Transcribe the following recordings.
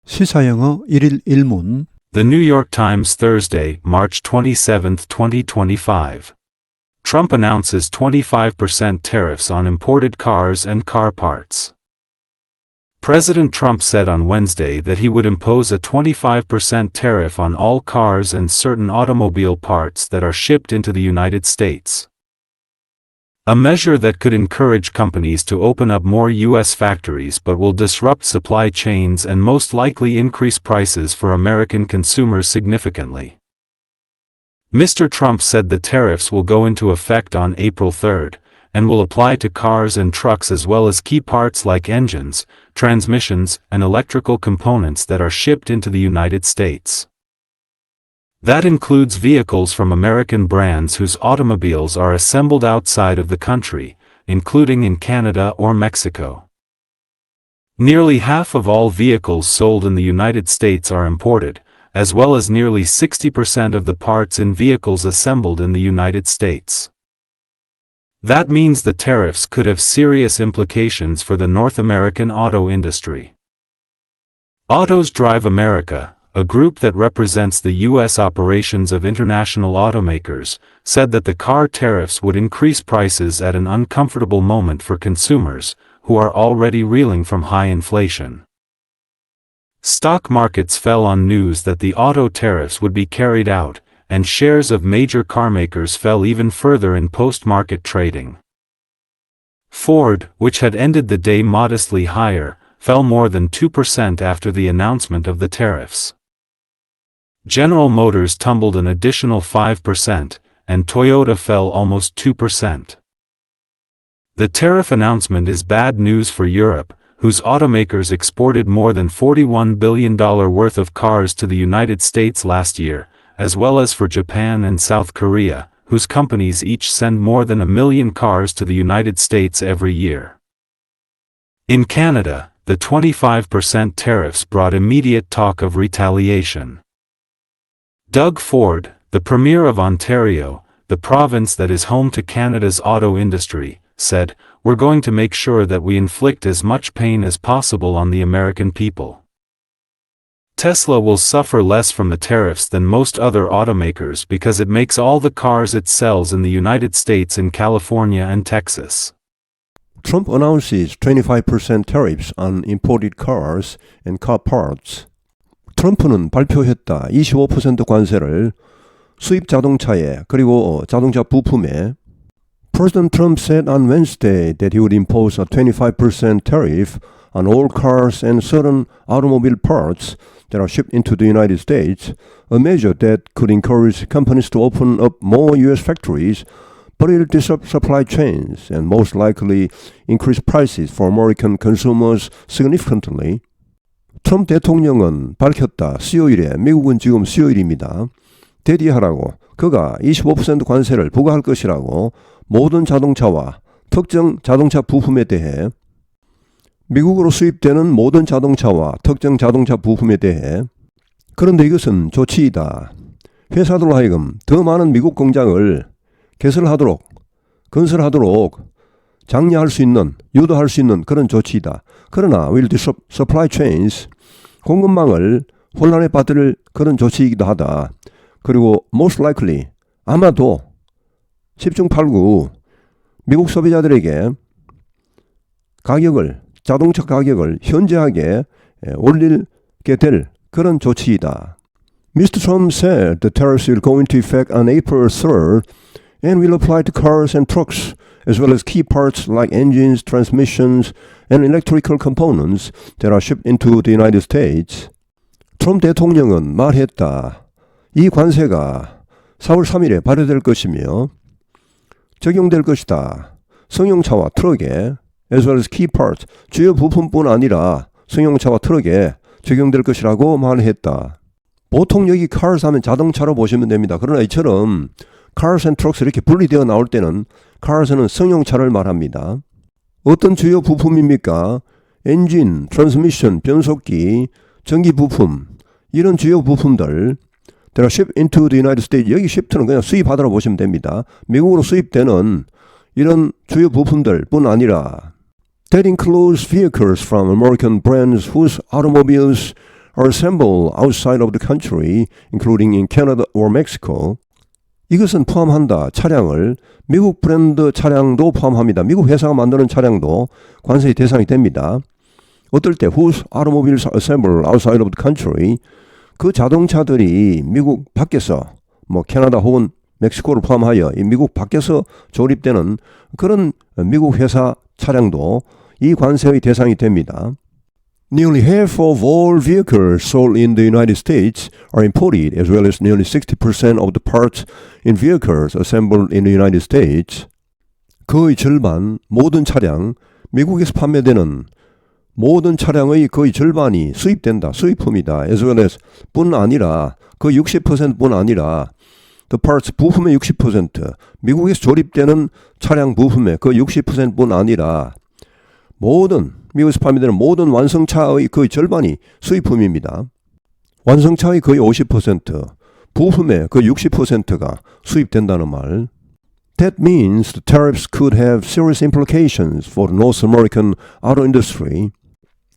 시사영어 1일 1문 The New York Times Thursday, March 27, 2025. Trump announces 25% tariffs on imported cars and car parts. President Trump said on Wednesday that he would impose a 25% tariff on all cars and certain automobile parts that are shipped into the United States. A measure that could encourage companies to open up more U.S. factories but will disrupt supply chains and most likely increase prices for American consumers significantly. Mr. Trump said the tariffs will go into effect on April 3 and will apply to cars and trucks as well as key parts like engines, transmissions, and electrical components that are shipped into the United States. That includes vehicles from American brands whose automobiles are assembled outside of the country, including in Canada or Mexico. Nearly half of all vehicles sold in the United States are imported, as well as nearly 60% of the parts in vehicles assembled in the United States. That means the tariffs could have serious implications for the North American auto industry. Autos Drive America, a group that represents the U.S. operations of international automakers, said that the car tariffs would increase prices at an uncomfortable moment for consumers, who are already reeling from high inflation. Stock markets fell on news that the auto tariffs would be carried out, and shares of major carmakers fell even further in post-market trading. Ford, which had ended the day modestly higher, fell more than 2% after the announcement of the tariffs. General Motors tumbled an additional 5%, and Toyota fell almost 2%. The tariff announcement is bad news for Europe, whose automakers exported more than $41 billion worth of cars to the United States last year, as well as for Japan and South Korea, whose companies each send more than 1 million cars to the United States every year. In Canada, the 25% tariffs brought immediate talk of retaliation. Doug Ford, the Premier of Ontario, the province that is home to Canada's auto industry, said, "We're going to make sure that we inflict as much pain as possible on the American people." Tesla will suffer less from the tariffs than most other automakers because it makes all the cars it sells in the United States in California and Texas. Trump announces 25% tariffs on imported cars and car parts. 트럼프는 발표했다. 25% 관세를 수입 자동차에 그리고 자동차 부품에. President Trump said on Wednesday that he would impose a 25% tariff on all cars and certain automobile parts that are shipped into the United States, a measure that could encourage companies to open up more U.S. factories, but it will disrupt supply chains and most likely increase prices for American consumers significantly. 트럼프 대통령은 밝혔다. 수요일에, 미국은 지금 수요일입니다. 대디하라고 그가 25% 관세를 부과할 것이라고 모든 자동차와 특정 자동차 부품에 대해 미국으로 수입되는 모든 자동차와 특정 자동차 부품에 대해. 그런데 이것은 조치이다. 회사들로 하여금 더 많은 미국 공장을 개설하도록, 건설하도록 장려할 수 있는, 유도할 수 있는 그런 조치이다. 그러나 will disrupt supply chains, 공급망을 혼란에 빠뜨릴 그런 조치이기도 하다. 그리고 most likely, 아마도 10중 8구 미국 소비자들에게 가격을, 자동차 가격을 현저하게 올리게 될 그런 조치이다. Mr. Trump said the tariffs will go into effect on April 3rd and will apply to cars and trucks, as well as key parts like engines, transmissions, and electrical components that are shipped into the United States. 트럼프 대통령은 말했다. 이 관세가 4월 3일에 발효될 것이며 적용될 것이다. 승용차와 트럭에, as well as key parts, 주요 부품뿐 아니라 승용차와 트럭에 적용될 것이라고 말했다. 보통 여기 cars 하면 자동차로 보시면 됩니다. 그러나 이처럼 cars and trucks 이렇게 분리되어 나올 때는 cars는 승용차를 말합니다. 어떤 주요 부품입니까? 엔진, 트랜스미션, 변속기, 전기 부품, 이런 주요 부품들 that are shipped into the United States. 여기 ship는 그냥 수입하다로 보시면 됩니다. 미국으로 수입되는 이런 주요 부품들뿐 아니라 That includes vehicles from American brands whose automobiles are assembled outside of the country, including in Canada or Mexico. 이것은 포함한다. 차량을 미국 브랜드 차량도 포함합니다. 미국 회사가 만드는 차량도 관세의 대상이 됩니다. 어떨 때 whose automobiles are assembled outside of the country, 그 자동차들이 미국 밖에서 캐나다 혹은 멕시코를 포함하여 이 미국 밖에서 조립되는 그런 미국 회사 차량도 이 관세의 대상이 됩니다. Nearly half of all vehicles sold in the United States are imported, as well as nearly 60% of the parts in vehicles assembled in the United States. 거의 절반 모든 차량, 미국에서 판매되는 모든 차량의 거의 절반이 수입된다, 수입품이다. as well as 뿐 아니라 그 60%뿐 아니라 the parts 부품의 60%, 미국에서 조립되는 차량 부품의 그 60%뿐 아니라 모든 미국에서 판매되는 모든 완성차의 거의 절반이 수입품입니다. 완성차의 거의 50%, 부품의 거의 60%가 수입된다는 말. That means the tariffs could have serious implications for the North American auto industry.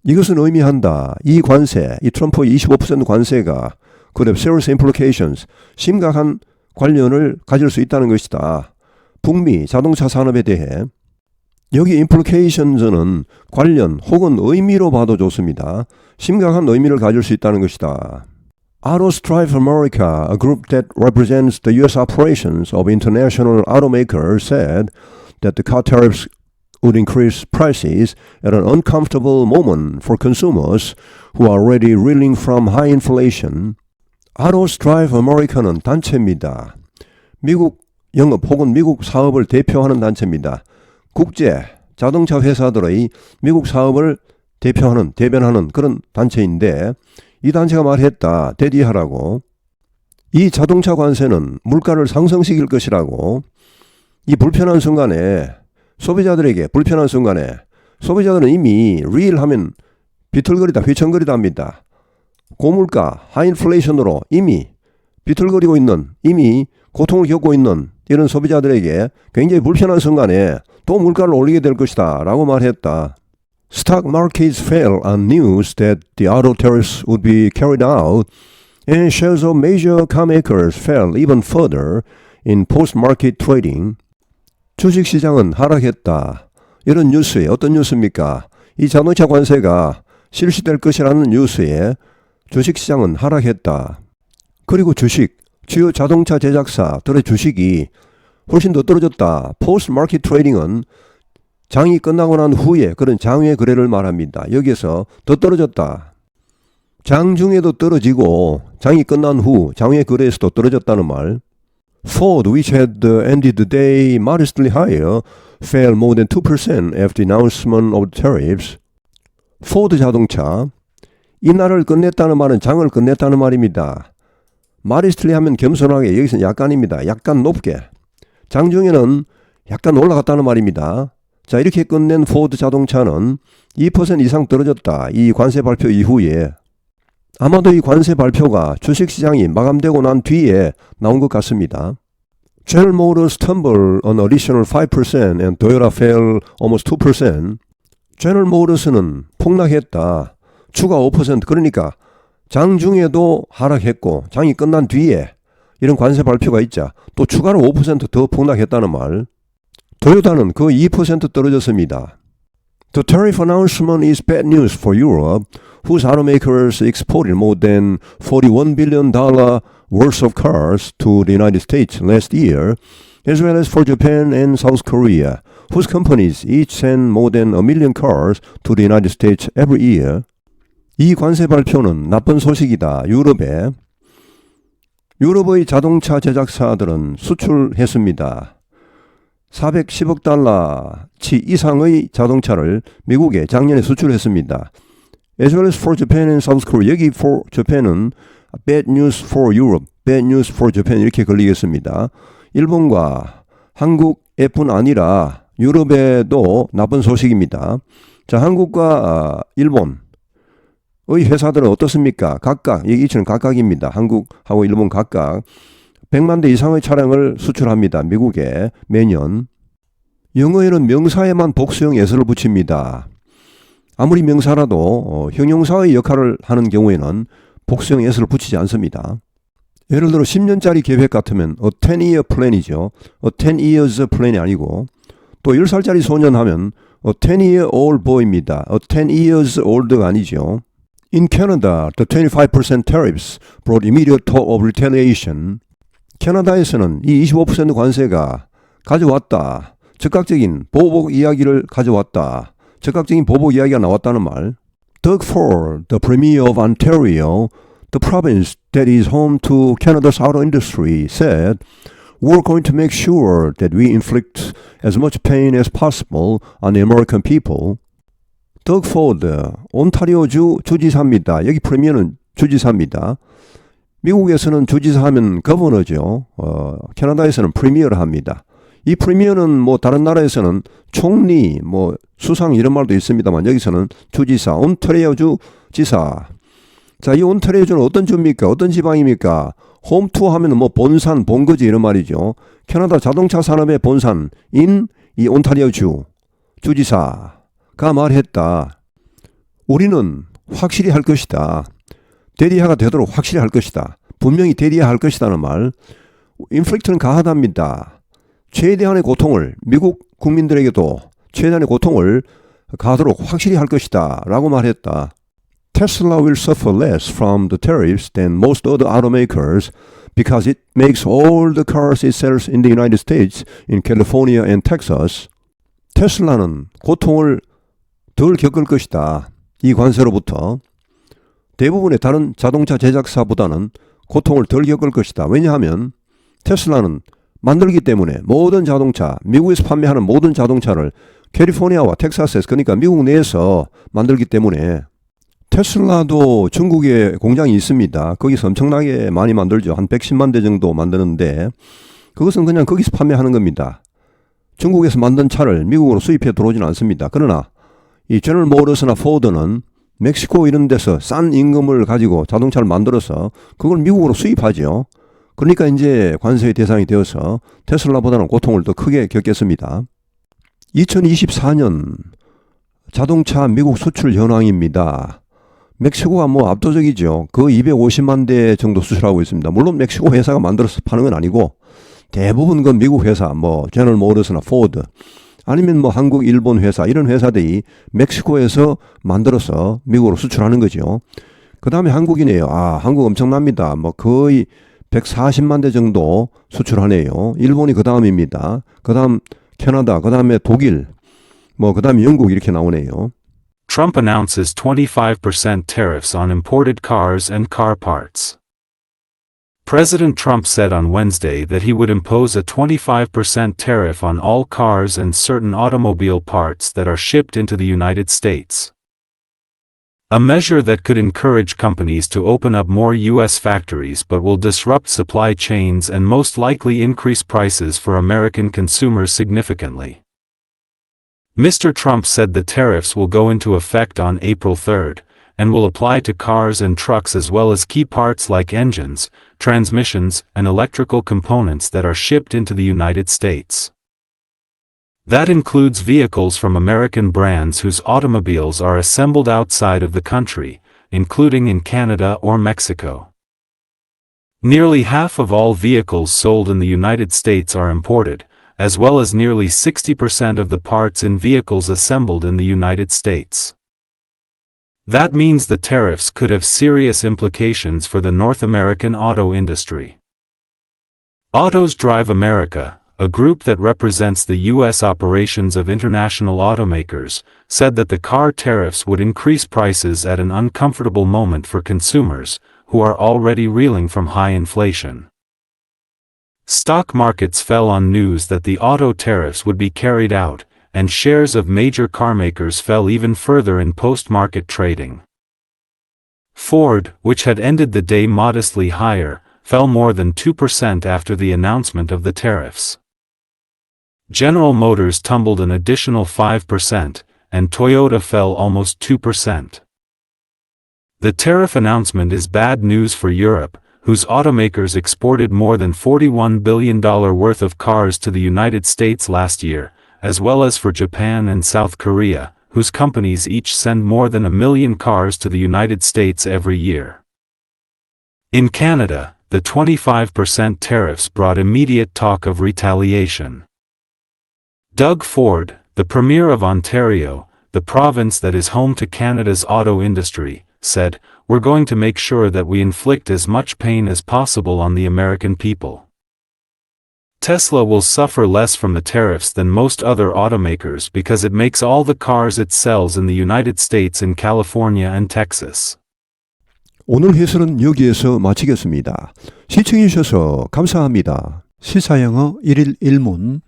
이것은 의미한다. 이 관세, 이 트럼프의 25% 관세가 could have serious implications, 심각한 관련을 가질 수 있다는 것이다. 북미 자동차 산업에 대해. 여기 implications는 관련 혹은 의미로 봐도 좋습니다. 심각한 의미를 가질 수 있다는 것이다. AutoStrive America, a group that represents the U.S. operations of international automakers, said that the car tariffs would increase prices at an uncomfortable moment for consumers who are already reeling from high inflation. AutoStrive America는 단체입니다. 미국 영업 혹은 미국 사업을 대표하는 단체입니다. 국제 자동차 회사들의 미국 사업을 대변하는 그런 단체인데 이 단체가 말했다. 대디하라고. 이 자동차 관세는 물가를 상승시킬 것이라고. 이 불편한 순간에 소비자들에게 불편한 순간에 소비자들은 이미 reel하면 비틀거리다 휘청거리다 합니다. 고물가 하이인플레이션으로 이미 비틀거리고 있는 이미 고통을 겪고 있는 이런 소비자들에게 굉장히 불편한 순간에 또 물가를 올리게 될 것이다 라고 말했다. Stock markets fell on news that the auto tariffs would be carried out, and shares of major car makers fell even further in post-market trading. 주식시장은 하락했다. 이런 뉴스에 어떤 뉴스입니까? 이 자동차 관세가 실시될 것이라는 뉴스에 주식시장은 하락했다. 그리고 주요 자동차 제작사들의 주식이 훨씬 더 떨어졌다. 포스트-마켓 트레이딩은 장이 끝나고 난 후에 그런 장외 거래를 말합니다. 여기에서 더 떨어졌다. 장 중에도 떨어지고 장이 끝난 후 장외 거래에서도 떨어졌다는 말. Ford, which had ended the day modestly higher, fell more than 2% after the announcement of the tariffs. 포드 자동차, 이날을 끝냈다는 말은 장을 끝냈다는 말입니다. modestly 하면 겸손하게, 여기서는 약간입니다. 약간 높게. 장중에는 약간 올라갔다는 말입니다. 자, 이렇게 끝낸 포드 자동차는 2% 이상 떨어졌다. 이 관세 발표 이후에. 아마도 이 관세 발표가 주식시장이 마감되고 난 뒤에 나온 것 같습니다. General Motors tumbled an additional 5% and Toyota fell almost 2%. General Motors는 폭락했다. 추가 5%. 그러니까 장중에도 하락했고 장이 끝난 뒤에 이런 관세 발표가 있자 또 추가로 5% 더 폭락했다는 말. 토요타는 그 2% 떨어졌습니다. The tariff announcement is bad news for Europe, whose automakers exported more than $41 billion worth of cars to the United States last year, as well as for Japan and South Korea, whose companies each send more than 1 million cars to the United States every year. 이 관세 발표는 나쁜 소식이다. 유럽의 자동차 제작사들은 수출했습니다. 410억 달러치 이상의 자동차를 미국에 작년에 수출했습니다. As well as for Japan and South Korea. 여기 for Japan은 bad news for Europe, bad news for Japan 이렇게 걸리겠습니다. 일본과 한국뿐 아니라 유럽에도 나쁜 소식입니다. 자, 한국과 일본의 회사들은 어떻습니까? 각각, 여기 이치는 각각입니다. 한국하고 일본 각각 100만 대 이상의 차량을 수출합니다. 미국에 매년. 영어에는 명사에만 복수형 예서를 붙입니다. 아무리 명사라도 형용사의 역할을 하는 경우에는 복수형 s를 붙이지 않습니다. 예를 들어 10년짜리 계획 같으면 a 10-year plan이죠. a 10 years plan이 아니고 또 10살짜리 소년 하면 a 10-year old boy입니다. a 10 years old가 아니죠. In Canada, the 25% tariffs brought immediate talk of retaliation. 캐나다에서는 이 25% 관세가 가져왔다. 즉각적인 보복 이야기를 가져왔다. 즉각적인 보복 이야기가 나왔다는 말. Doug Ford, the Premier of Ontario, the province that is home to Canada's auto industry, said, "We're going to make sure that we inflict as much pain as possible on the American people." Doug Ford, 온타리오주 주지사입니다. 여기 프리미어는 주지사입니다. 미국에서는 주지사 하면 거버너죠. 캐나다에서는 프리미어를 합니다. 이 프리미어는 뭐 다른 나라에서는 총리, 뭐 수상 이런 말도 있습니다만 여기서는 주지사, 온타리오주 지사. 자, 이 온타리오주는 어떤 주입니까? 어떤 지방입니까? 홈투 하면 뭐 본산, 본거지 이런 말이죠. 캐나다 자동차 산업의 본산인 이 온타리오주 주지사가 말했다. 우리는 확실히 할 것이다. 대리아가 되도록 확실히 할 것이다. 분명히 대리아 할 것이다는 말. 인플릭트는 가하답니다. 최대한의 고통을 미국 국민들에게도 최대한의 고통을 가하도록 확실히 할 것이다 라고 말했다. Tesla will suffer less from the tariffs than most other automakers because it makes all the cars it sells in the United States, in California and Texas. 테슬라는 고통을 덜 겪을 것이다. 이 관세로부터 대부분의 다른 자동차 제작사보다는 고통을 덜 겪을 것이다. 왜냐하면 테슬라는 만들기 때문에 모든 자동차, 미국에서 판매하는 모든 자동차를 캘리포니아와 텍사스에서 그러니까 미국 내에서 만들기 때문에 테슬라도 중국에 공장이 있습니다. 거기서 엄청나게 많이 만들죠. 한 110만 대 정도 만드는데 그것은 그냥 거기서 판매하는 겁니다. 중국에서 만든 차를 미국으로 수입해 들어오지는 않습니다. 그러나 이 제너럴 모터스나 포드는 멕시코 이런 데서 싼 임금을 가지고 자동차를 만들어서 그걸 미국으로 수입하죠. 그러니까 이제 관세의 대상이 되어서 테슬라보다는 고통을 더 크게 겪겠습니다. 2024년 자동차 미국 수출 현황입니다. 멕시코가 뭐 압도적이죠. 그 250만 대 정도 수출하고 있습니다. 물론 멕시코 회사가 만들어서 파는 건 아니고 대부분 그 미국 회사, 뭐 제너럴 모터스나 포드 아니면 뭐 한국, 일본 회사 이런 회사들이 멕시코에서 만들어서 미국으로 수출하는 거죠. 그 다음에 한국이네요. 한국 엄청납니다. 뭐 거의 140만 대 정도 수출하네요. 일본이 그 다음입니다. 그 다음 캐나다, 그 다음에 독일, 뭐 그 다음에 영국 이렇게 나오네요. Trump announces 25% tariffs on imported cars and car parts. President Trump said on Wednesday that he would impose a 25% tariff on all cars and certain automobile parts that are shipped into the United States. A measure that could encourage companies to open up more U.S. factories but will disrupt supply chains and most likely increase prices for American consumers significantly. Mr. Trump said the tariffs will go into effect on April 3rd, and will apply to cars and trucks as well as key parts like engines, transmissions, and electrical components that are shipped into the United States. That includes vehicles from American brands whose automobiles are assembled outside of the country, including in Canada or Mexico. Nearly half of all vehicles sold in the United States are imported, as well as nearly 60% of the parts in vehicles assembled in the United States. That means the tariffs could have serious implications for the North American auto industry. Autos Drive America, a group that represents the U.S. operations of international automakers, said that the car tariffs would increase prices at an uncomfortable moment for consumers, who are already reeling from high inflation. Stock markets fell on news that the auto tariffs would be carried out, and shares of major carmakers fell even further in post-market trading. Ford, which had ended the day modestly higher, fell more than 2% after the announcement of the tariffs. General Motors tumbled an additional 5%, and Toyota fell almost 2%. The tariff announcement is bad news for Europe, whose automakers exported more than $41 billion worth of cars to the United States last year, as well as for Japan and South Korea, whose companies each send more than 1 million cars to the United States every year. In Canada, the 25% tariffs brought immediate talk of retaliation. Doug Ford, the Premier of Ontario, the province that is home to Canada's auto industry, said, "We're going to make sure that we inflict as much pain as possible on the American people." Tesla will suffer less from the tariffs than most other automakers because it makes all the cars it sells in the United States in California and Texas. 오늘 해설은 여기에서 마치겠습니다. 시청해 주셔서 감사합니다. 시사영어 1일 1문